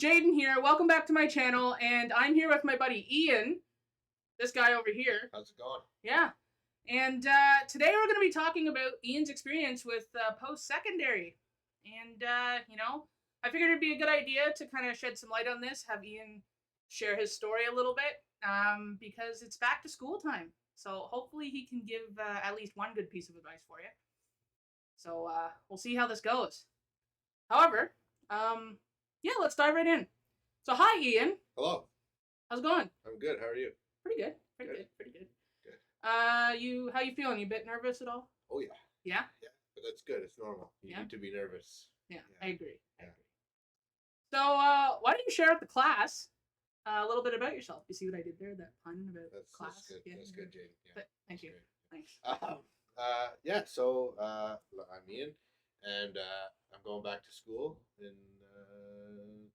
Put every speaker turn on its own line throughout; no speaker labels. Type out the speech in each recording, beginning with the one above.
Jaden here. Welcome back to my channel, and I'm here with my buddy Ian, this guy over here.
How's it going?
Yeah. And today we're going to be talking about Ian's experience with post-secondary. And, I figured it'd be a good idea to kind of shed some light on this, have Ian share his story a little bit, because it's back to school time. So hopefully he can give at least one good piece of advice for you. So we'll see how this goes. However, let's dive right in. So hi, Ian.
Hello.
How's it going?
I'm good. How are you?
Pretty good. Pretty good. How you feeling? You a bit nervous at all?
Oh yeah.
Yeah?
Yeah. But that's good. It's normal. You need to be nervous.
Yeah, I agree. So, why don't you share with the class a little bit about yourself? You see what I did there? That pun about class?
That's good.
Yeah,
that's good, Jaden. Yeah.
Thank you.
Great.
Thanks.
So I'm Ian, and I'm going back to school in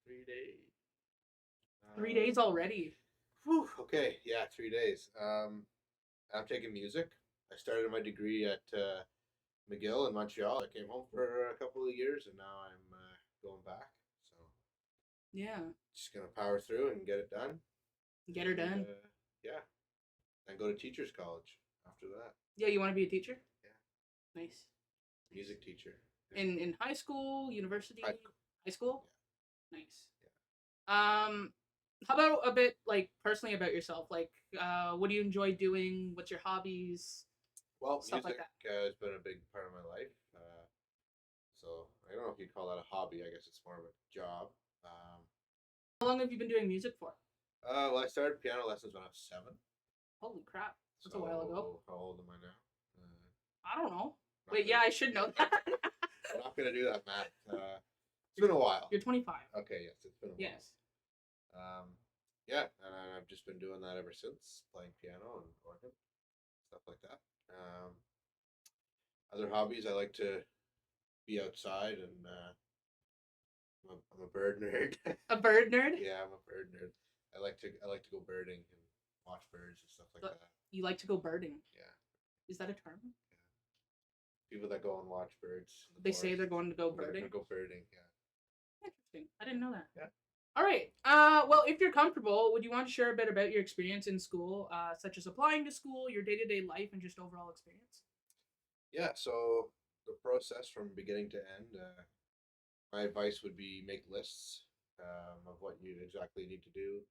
3 days.
3 days already.
Whew, okay, yeah, 3 days. I'm taking music. I started my degree at McGill in Montreal. I came home for a couple of years, and now I'm going back. So
Yeah.
just gonna power through and get it done.
Get her done.
Yeah, and go to teachers college after that.
Yeah, you want to be a teacher?
Yeah.
Nice.
Music teacher.
Yeah. In high school, university? High school?
Yeah.
Nice. Yeah. How about a bit like personally about yourself? Like, what do you enjoy doing? What's your hobbies?
Well,
stuff
music
like that.
has been a big part of my life. So I don't know if you'd call that a hobby. I guess it's more of a job.
How long have you been doing music for?
Well, I started piano lessons when I was 7.
Holy crap! That's a while ago.
How old am I now?
I don't know. Wait, yeah, I should know that.
I'm not gonna do that math. It's been a while.
You're 25.
Okay, yes, it's been a while.
Yes.
Yeah, and I've just been doing that ever since, playing piano and organ, stuff like that. Other hobbies, I like to be outside, and I'm a bird nerd.
A bird nerd?
Yeah, I'm a bird nerd. I like to go birding and watch birds and stuff like that.
You like to go birding?
Yeah.
Is that a term?
Yeah. People that go and watch birds.
They say they're going to go birding?
Go birding, yeah.
Interesting. I didn't know that.
Yeah.
All right. Well, if you're comfortable, would you want to share a bit about your experience in school, such as applying to school, your day-to-day life, and just overall experience?
Yeah, so the process from beginning to end, my advice would be make lists of what you exactly need to do.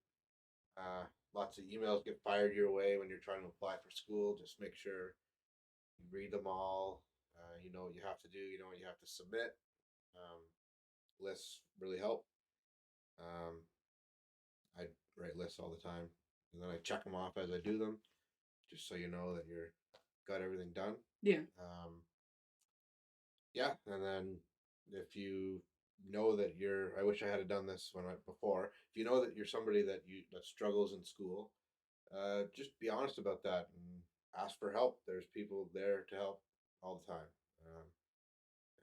Lots of emails get fired your way when you're trying to apply for school. Just make sure you read them all. You know what you have to do. You know what you have to submit. Lists really help. I write lists all the time, and then I check them off as I do them, just so you know that you're got everything done.
Yeah.
Yeah, and then if you know that I wish I had done this before. If you know that you're somebody that struggles in school, just be honest about that and ask for help. There's people there to help all the time,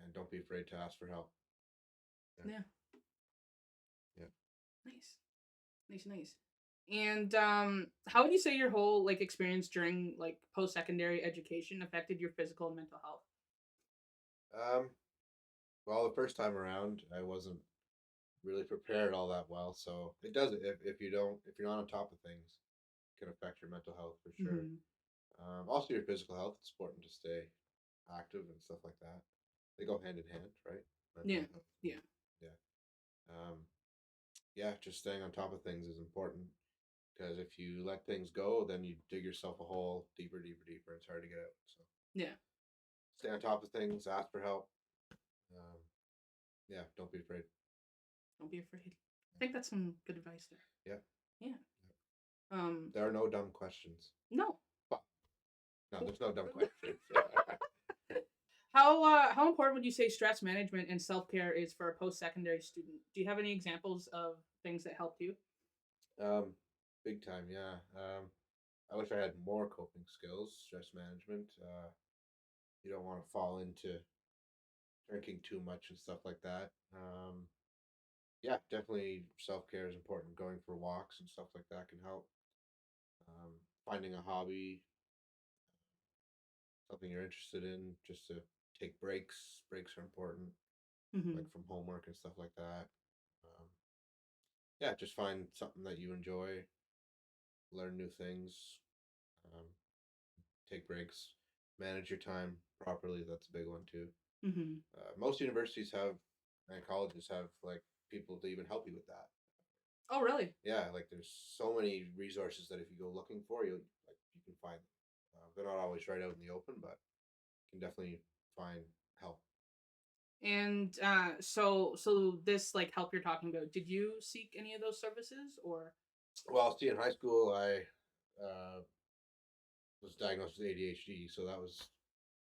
and don't be afraid to ask for help.
Yeah.
Yeah.
Nice. And how would you say your whole experience during post-secondary education affected your physical and mental health?
Well, the first time around, I wasn't really prepared all that well, so it does. If you're not on top of things, it can affect your mental health for sure. Also, your physical health. It's important to stay active and stuff like that. They go hand in hand, right?
Yeah.
Just staying on top of things is important, because if you let things go, then you dig yourself a hole deeper. It's hard to get out. So stay on top of things. Ask for help. Don't be afraid.
Don't be afraid. I think that's some good advice there.
Yeah.
Yeah.
There are no dumb questions.
No.
No, there's no dumb questions.
How important would you say stress management and self-care is for a post-secondary student? Do you have any examples of things that helped you?
Big time, yeah. I wish I had more coping skills, stress management. You don't want to fall into drinking too much and stuff like that. Definitely self-care is important. Going for walks and stuff like that can help. Finding a hobby, something you're interested in, just to take breaks. Breaks are important, like from homework and stuff like that. yeah, just find something that you enjoy, learn new things, um, take breaks, manage your time properly. That's a big one too.
Mm-hmm.
Most universities have and colleges have like people to even help you with that.
Oh, really?
Yeah, like there's so many resources that if you go looking for you, like you can find them. They're not always right out in the open, but you can definitely find help.
And so this like help you're talking about, did you seek any of those services or?
Well, see, in high school, I uh, was diagnosed with ADHD, so that was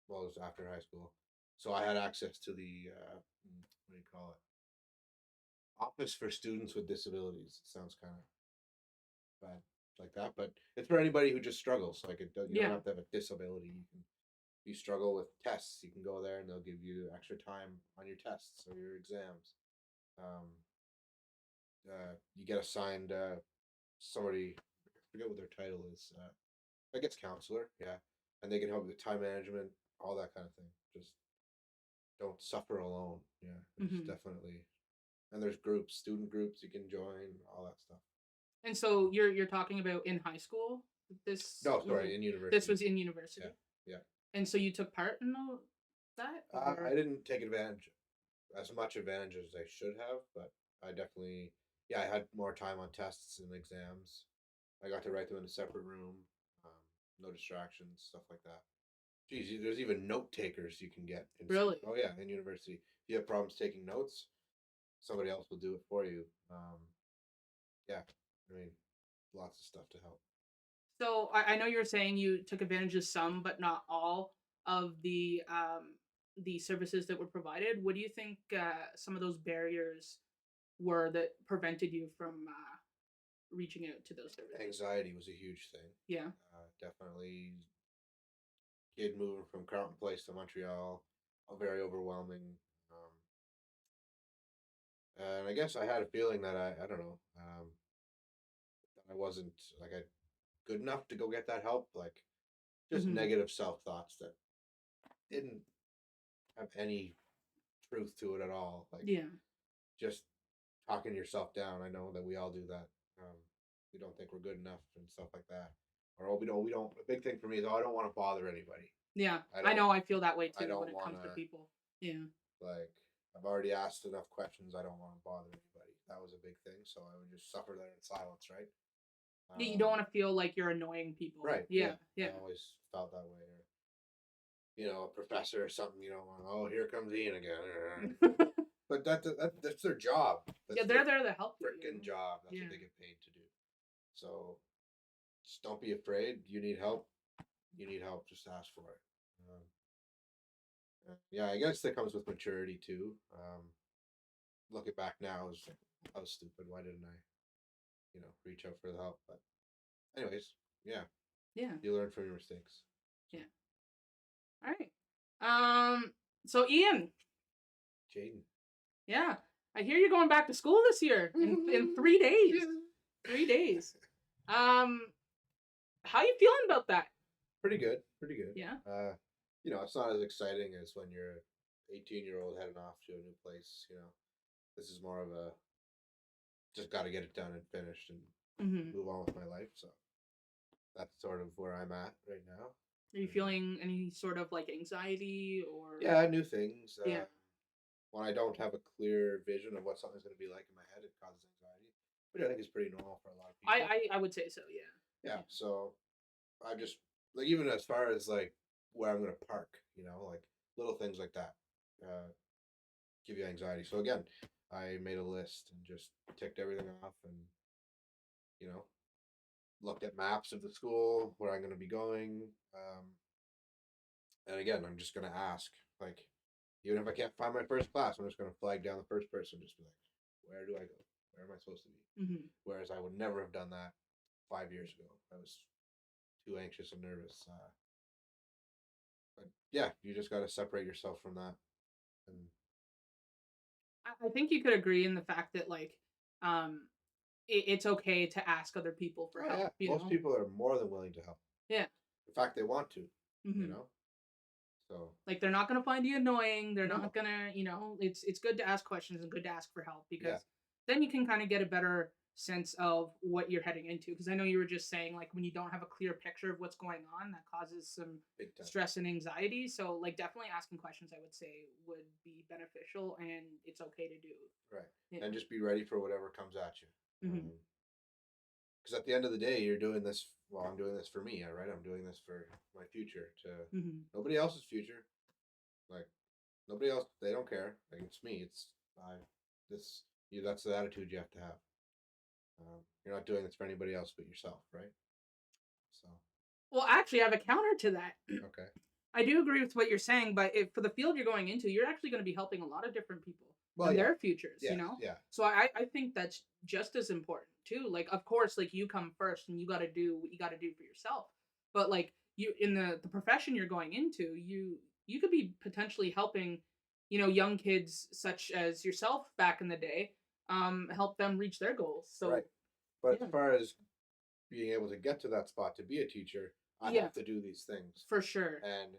well, it was after high school. So I had access to the what do you call it? Office for Students with Disabilities. It sounds kind of bad like that, but it's for anybody who just struggles. Like you don't
Yeah.
have to have a disability. If you struggle with tests, you can go there and they'll give you extra time on your tests or your exams. Um, you get assigned somebody. I forget what their title is. I guess counselor. Yeah, and they can help you with time management, all that kind of thing. Just don't suffer alone. Yeah, it's
Mm-hmm.
definitely. And there's groups, student groups you can join, all that stuff.
And so you're talking about in high school. This
No,
was
sorry, in
this
university.
was in
Yeah,
university,
yeah.
and so you took part in that
I
or?
didn't take advantage as much advantage as I should have, but I definitely, yeah, I had more time on tests and exams. I got to write them in a separate room, um, no distractions, stuff like that. Geez, there's even note takers you can get in school.
Really?
Oh yeah, in university, if you have problems taking notes, somebody else will do it for you. Yeah, I mean, lots of stuff to help.
So I know you're saying you took advantage of some, but not all of the services that were provided. What do you think some of those barriers were that prevented you from reaching out to those services?
Anxiety was a huge thing.
Yeah.
Definitely, kid moving from Carleton Place to Montreal, very overwhelming. And I guess I had a feeling that I don't know, that I wasn't like I good enough to go get that help. Like just
Hmm.
negative self thoughts that didn't have any truth to it at all. Like
Yeah.
just talking yourself down. I know that we all do that. We don't think we're good enough and stuff like that. Or oh, we don't. A big thing for me is oh, I don't want to bother anybody.
Yeah.
I
I
don't.
know I feel that way
I
too when
don't
it
want
comes to
to
people. Yeah.
like. I've already asked enough questions. I don't want to bother anybody. That was a big thing. So I would just suffer there in silence, right?
Yeah, you don't
Um,
want to feel like you're annoying people.
right.
Yeah.
Yeah. I
Yeah.
always felt that way. Or a professor or something. Oh, here comes Ian again. But that's their job.
Yeah,
That's
they're
their
there to help you.
freaking job. That's what
Yeah.
they get paid to do. So just don't be afraid. You need help. You need help. Just ask for it. Yeah, I guess that comes with maturity too. Looking back now, is like, I was stupid. Why didn't I, reach out for the help? But anyways, yeah,
Yeah.
you learn from your mistakes. So,
Yeah. All right. So Ian,
Jaden.
yeah, I hear you're going back to school this year in 3 days. 3 days. Um, how you feeling about that?
Pretty good. Pretty good.
Yeah.
It's not as exciting as when you're 18-year-old heading off to a new place. This is more of a just got to get it done and finished and
Mm-hmm.
move on with my life. So that's sort of where I'm at right now.
Are you feeling any sort of like anxiety or?
Yeah, new things.
Yeah.
When I don't have a clear vision of what something's going to be like in my head, it causes anxiety, which I think is pretty normal for a lot of people.
I would say so. Yeah.
Yeah. So I just like even as far as like where I'm going to park, like little things like that, give you anxiety. So again, I made a list and just ticked everything off, and you know looked at maps of the school where I'm going to be going. And again, I'm just going to ask, like, even if I can't find my first class, I'm just going to flag down the first person, just be like, where do I go? Where am I supposed to be?
Mm-hmm.
Whereas I would never have done that 5 years ago. I was too anxious and nervous. But yeah, you just got to separate yourself from that. And
I think you could agree in the fact that like, um, it's okay to ask other people for
oh
help.
yeah, most people are more than willing to help.
Yeah.
In fact, they want to.
Mm-hmm.
So
Like they're not gonna find you annoying. They're
no,
not gonna, it's good to ask questions and good to ask for help
yeah,
because then you can kind of get a better sense of what you're heading into. Because I know you were just saying like when you don't have a clear picture of what's going on, that causes some
Big time.
stress and anxiety. So like definitely asking questions, I would say, would be beneficial, and it's okay to do.
Right.
Yeah.
And just be ready for whatever comes at you.
Hmm.
Because at the end of the day, you're doing this. Well, I'm doing this for me, all right? I'm doing this for my future. To
Hmm.
nobody else's future. Like nobody else. They don't care. Like it's me. It's I. This. You. That's the attitude you have to have. You're not doing this for anybody else but yourself, right? So
Well, actually, I have a counter to that.
okay.
I do agree with what you're saying, but if for the field you're going into, you're actually going to be helping a lot of different people
Well,
and
yeah,
their futures, you
yes,
know?
yeah,
So I think that's just as important too. Like, of course, like you come first and you got to do what you got to do for yourself. But like you in the profession you're going into, you could be potentially helping, young kids such as yourself back in the day, help them reach their goals.
right.
So
But
yeah,
as far as being able to get to that spot to be a teacher, I
yeah,
have to do these things,
for sure.
and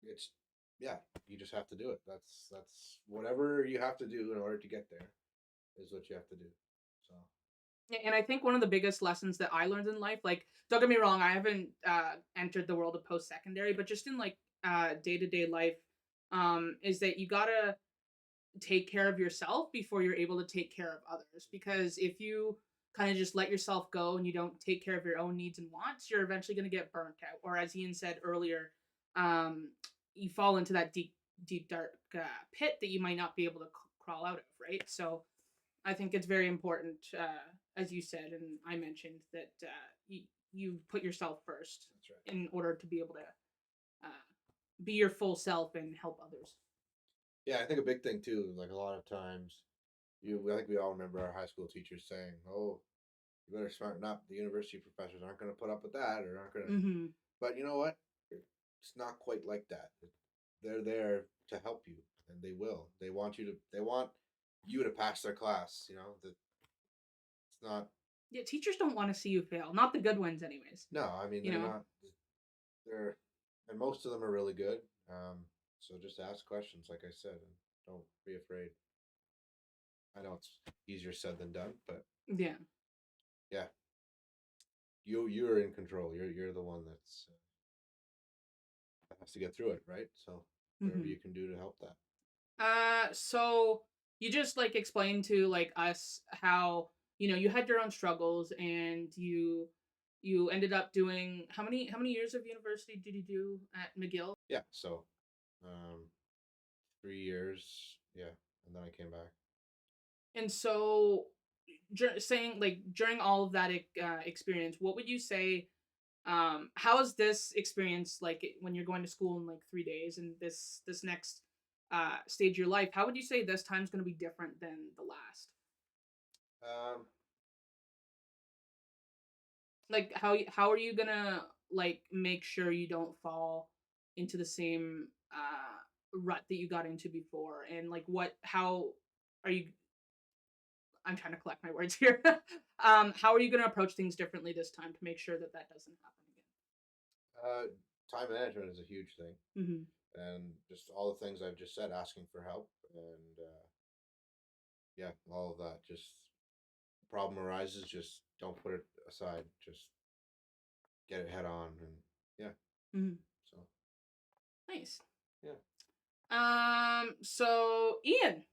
it's yeah, you just have to do it. That's whatever you have to do in order to get there is what you have to do. So
Yeah, and I think one of the biggest lessons that I learned in life, like, don't get me wrong, I haven't entered the world of post secondary, but just in like day to day life, is that you gotta take care of yourself before you're able to take care of others. Because if you kind of just let yourself go and you don't take care of your own needs and wants, you're eventually gonna get burnt out. Or as Ian said earlier, um, you fall into that deep dark pit that you might not be able to crawl out of, right? So I think it's very important, as you said, and I mentioned that you put yourself first
that's right.
in order to be able to be your full self and help others.
Yeah, I think a big thing too. Like a lot of times, I think we all remember our high school teachers saying, "Oh, you better smarten up. The university professors aren't going to put up with that, or aren't going to."
Mm-hmm.
But you know what? It's not quite like that. They're there to help you, and they will. They want you to. They want you to pass their class. You know that it's not.
Yeah, teachers don't want to see you fail. Not the good ones, anyways.
No, I mean
You
they're
know.
not. They're and most of them are really good. So just ask questions, like I said, and don't be afraid. I know it's easier said than done, but
Yeah.
yeah, you're in control. You're the one that has to get through it, right? So whatever
Mm-hmm.
you can do to help that.
So you just like explained to like us how you had your own struggles and you ended up doing how many years of university did you do at McGill?
Yeah. So, um, 3 years. Yeah, and then I came back.
And so, saying like during all of that experience, what would you say? How is this experience like when you're going to school in like 3 days and this next stage of your life? How would you say this time's going to be different than the last?
Um,
Like how are you gonna like make sure you don't fall into the same rut that you got into before? And like what how are you I'm trying to collect my words here. How are you going to approach things differently this time to make sure that that doesn't happen
uh, Time management is a huge thing,
again?
and just all the things I've just said, asking for help, and yeah, all of that. Just problem arises, just don't put it aside. Just get it head on, and yeah.
Hmm. Hmm.
So
Nice.
yeah.
So Ian,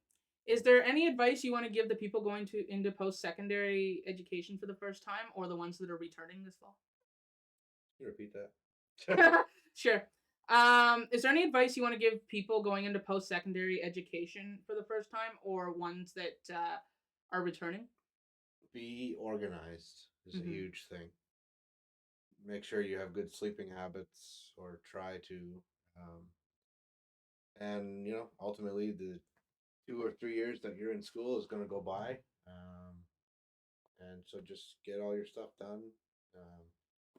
is there any advice you want to give the people going to into post secondary education for the first time, or the ones that are returning this fall?
Can you repeat that?
Sure. Is there any advice you want to give people going into post secondary education for the first time, or ones that are returning?
Be organized is a
Hmm.
huge thing. Make sure you have good sleeping habits, or try to. Um, and ultimately, the 2 or 3 years that you're in school is going to go by. And so just get all your stuff done. Um,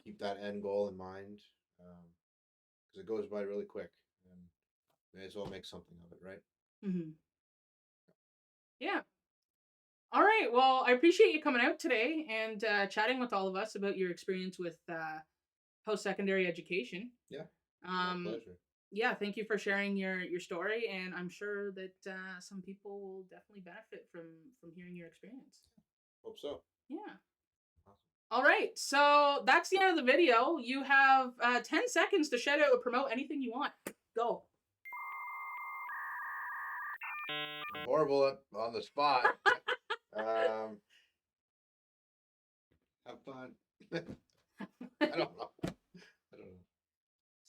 Keep that end goal in mind, because it goes by really quick, and may as well make something of it, right?
Hmm. Yeah. All right. Well, I appreciate you coming out today and chatting with all of us about your experience with post secondary education.
Yeah, my
Um,
pleasure.
yeah, thank you for sharing your story, and I'm sure that some people will definitely benefit from hearing your experience.
Hope so.
Yeah.
Awesome.
All right. So that's the end of the video. You have 10 seconds to shout out or promote anything you want. Go.
Horrible on the spot. um, have fun. I don't know. I don't know.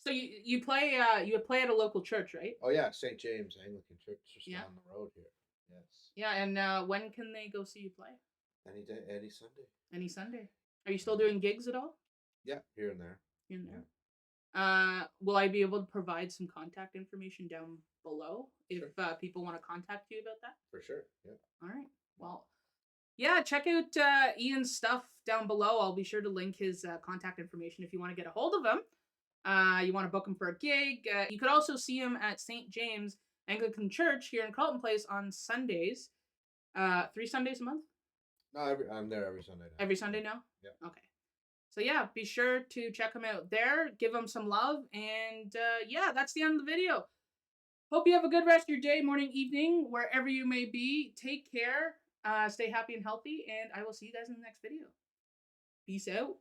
So you play at a local church, right?
Oh yeah, St. James Anglican Church just
Yeah.
down the road here. Yes.
Yeah, and when can they go see you play?
Any day, any Sunday.
Any Sunday. Are you still doing gigs at all?
Yeah, here and there.
Here and there.
Yeah.
Will I be able to provide some contact information down below if
Sure.
people want to contact you about that?
For sure. Yeah.
All right. Well, yeah, check out Ian's stuff down below. I'll be sure to link his contact information if you want to get a hold of him. You want to book him for a gig. You could also see him at St. James Anglican Church here in Carlton Place on Sundays. 3 Sundays a month?
No, I'm there every Sunday now.
Every Sunday now?
Yeah.
Okay. So yeah, be sure to check him out there. Give him some love. And yeah, that's the end of the video. Hope you have a good rest of your day, morning, evening, wherever you may be. Take care. Stay happy and healthy. And I will see you guys in the next video. Peace out.